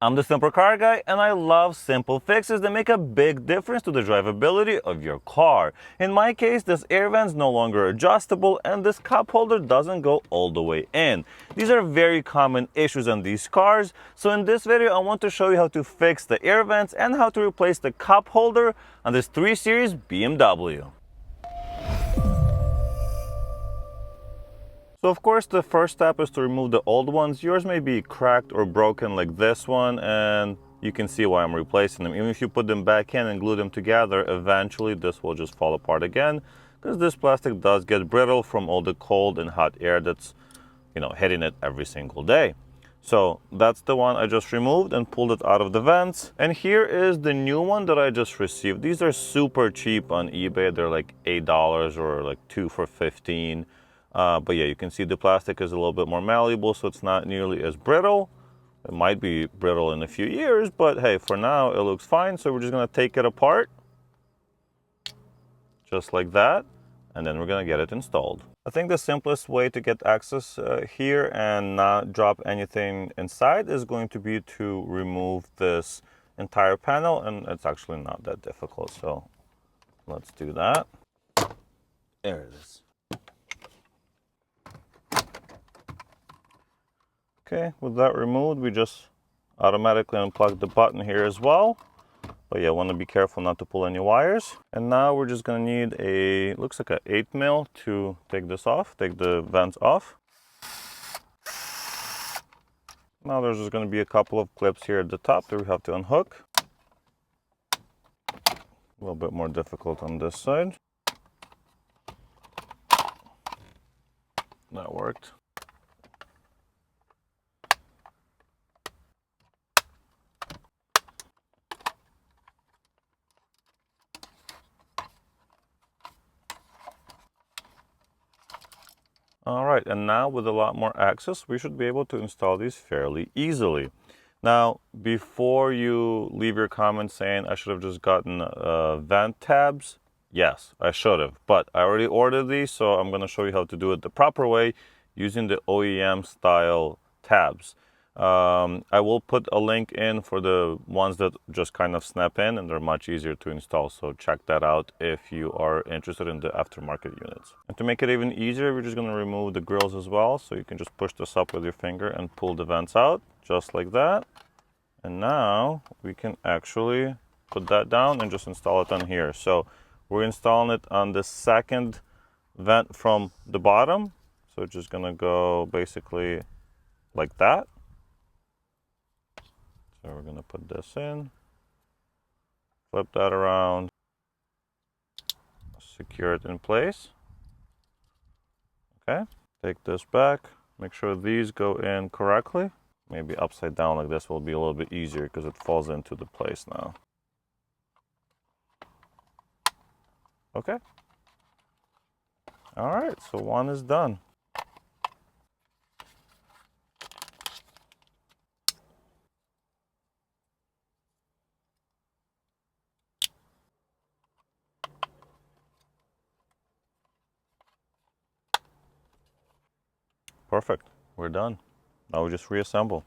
I'm the Simple Car Guy, and I love simple fixes that make a big difference to the drivability of your car. In my case, this air vent's no longer adjustable and this cup holder doesn't go all the way in. These are very common issues on these cars, so in this video I want to show you how to fix the air vents and how to replace the cup holder on this 3 Series BMW. So of course the first step is to remove the old ones. Yours may be cracked or broken like this one, and you can see why I'm replacing them. Even if you put them back in and glue them together, eventually this will just fall apart again, because this plastic does get brittle from all the cold and hot air that's, hitting it every single day. So that's the one I just removed and pulled it out of the vents. And here is the new one that I just received. These are super cheap on eBay. They're like $8 or like 2 for 15. But yeah, you can see the plastic is a little bit more malleable, so it's not nearly as brittle. It might be brittle in a few years, but hey, for now it looks fine. So we're just gonna take it apart, just like that, and then we're gonna get it installed. I think the simplest way to get access here and not drop anything inside is going to be to remove this entire panel, and it's actually not that difficult. So let's do that. There it is. Okay, with that removed, we just automatically unplug the button here as well. But yeah, want to be careful not to pull any wires. And now we're just gonna need looks like a 8mm to take this off, take the vents off. Now there's just gonna be a couple of clips here at the top that we have to unhook. A little bit more difficult on this side. That worked. All right, and now with a lot more access, we should be able to install these fairly easily. Now, before you leave your comments saying I should have just gotten vent tabs, yes, I should have, but I already ordered these, so I'm going to show you how to do it the proper way using the OEM style tabs. I will put a link in for the ones that just kind of snap in, and they're much easier to install, so check that out if you are interested in the aftermarket units. And to make it even easier, we're just going to remove the grills as well, so you can just push this up with your finger and pull the vents out just like that. And now we can actually put that down and just install it on here. So we're installing it on the second vent from the bottom, so it's just going to go basically like that. So we're going to put this in, flip that around, secure it in place. Okay, take this back, make sure these go in correctly. Maybe upside down like this will be a little bit easier because it falls into the place now. Okay. All right, so one is done. Perfect, we're done. Now we just reassemble.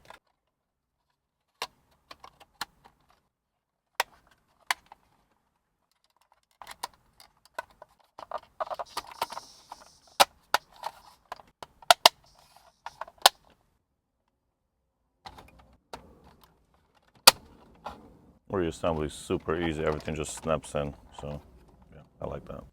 Reassembly is super easy, everything just snaps in, so yeah, I like that.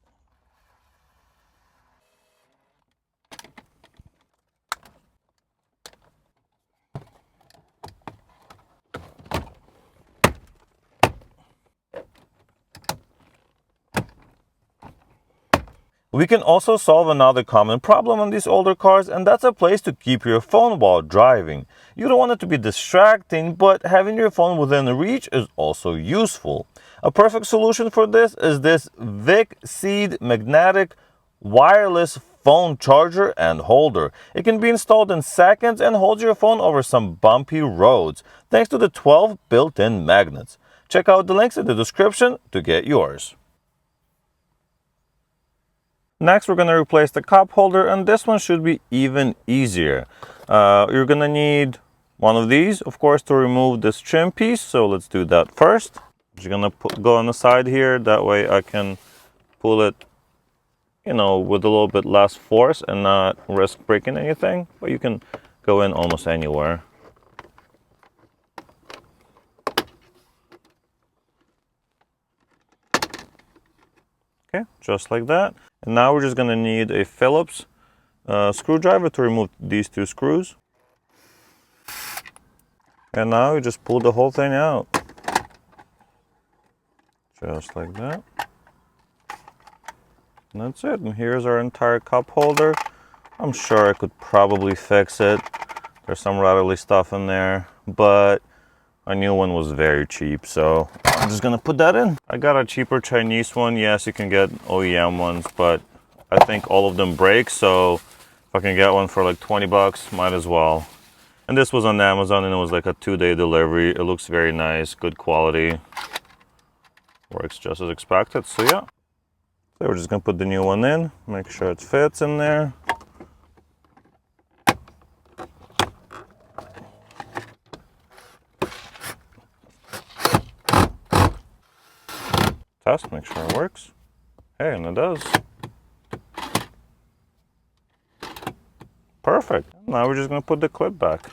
We can also solve another common problem on these older cars, and that's a place to keep your phone while driving. You don't want it to be distracting, but having your phone within reach is also useful. A perfect solution for this is this Vic Seed magnetic wireless phone charger and holder. It can be installed in seconds and holds your phone over some bumpy roads, thanks to the 12 built-in magnets. Check out the links in the description to get yours. Next, we're going to replace the cup holder, and this one should be even easier. You're going to need one of these, of course, to remove this trim piece. So let's do that first. Just gonna go on the side here. That way I can pull it, you know, with a little bit less force and not risk breaking anything. But you can go in almost anywhere. Okay, just like that. And now we're just gonna need a Phillips screwdriver to remove these two screws. And now we just pull the whole thing out. Just like that. And that's it. And here's our entire cup holder. I'm sure I could probably fix it. There's some rattly stuff in there, but a new one was very cheap, so I'm just gonna put that in. I got a cheaper Chinese one. Yes, you can get OEM ones, but I think all of them break, so if I can get one for like 20 bucks, might as well. And this was on Amazon and it was like a 2-day delivery. It looks very nice, good quality. Works just as expected, so yeah. So we're just gonna put the new one in, make sure it fits in there. Test, make sure it works. Hey, and it does. Perfect. Now we're just gonna put the clip back.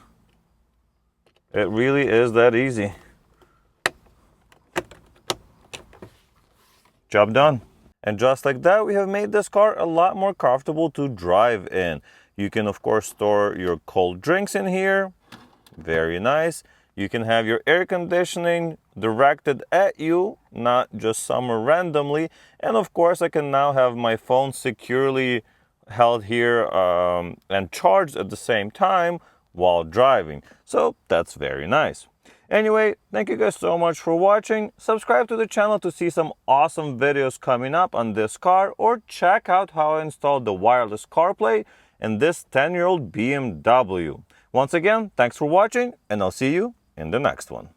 It really is that easy. Job done. And just like that, we have made this car a lot more comfortable to drive in. You can, of course, store your cold drinks in here. Very nice. You can have your air conditioning directed at you, not just somewhere randomly. And of course, I can now have my phone securely held here and charged at the same time while driving. So that's very nice. Anyway, thank you guys so much for watching. Subscribe to the channel to see some awesome videos coming up on this car, or check out how I installed the wireless CarPlay in this 10-year-old BMW. Once again, thanks for watching, and I'll see you in the next one.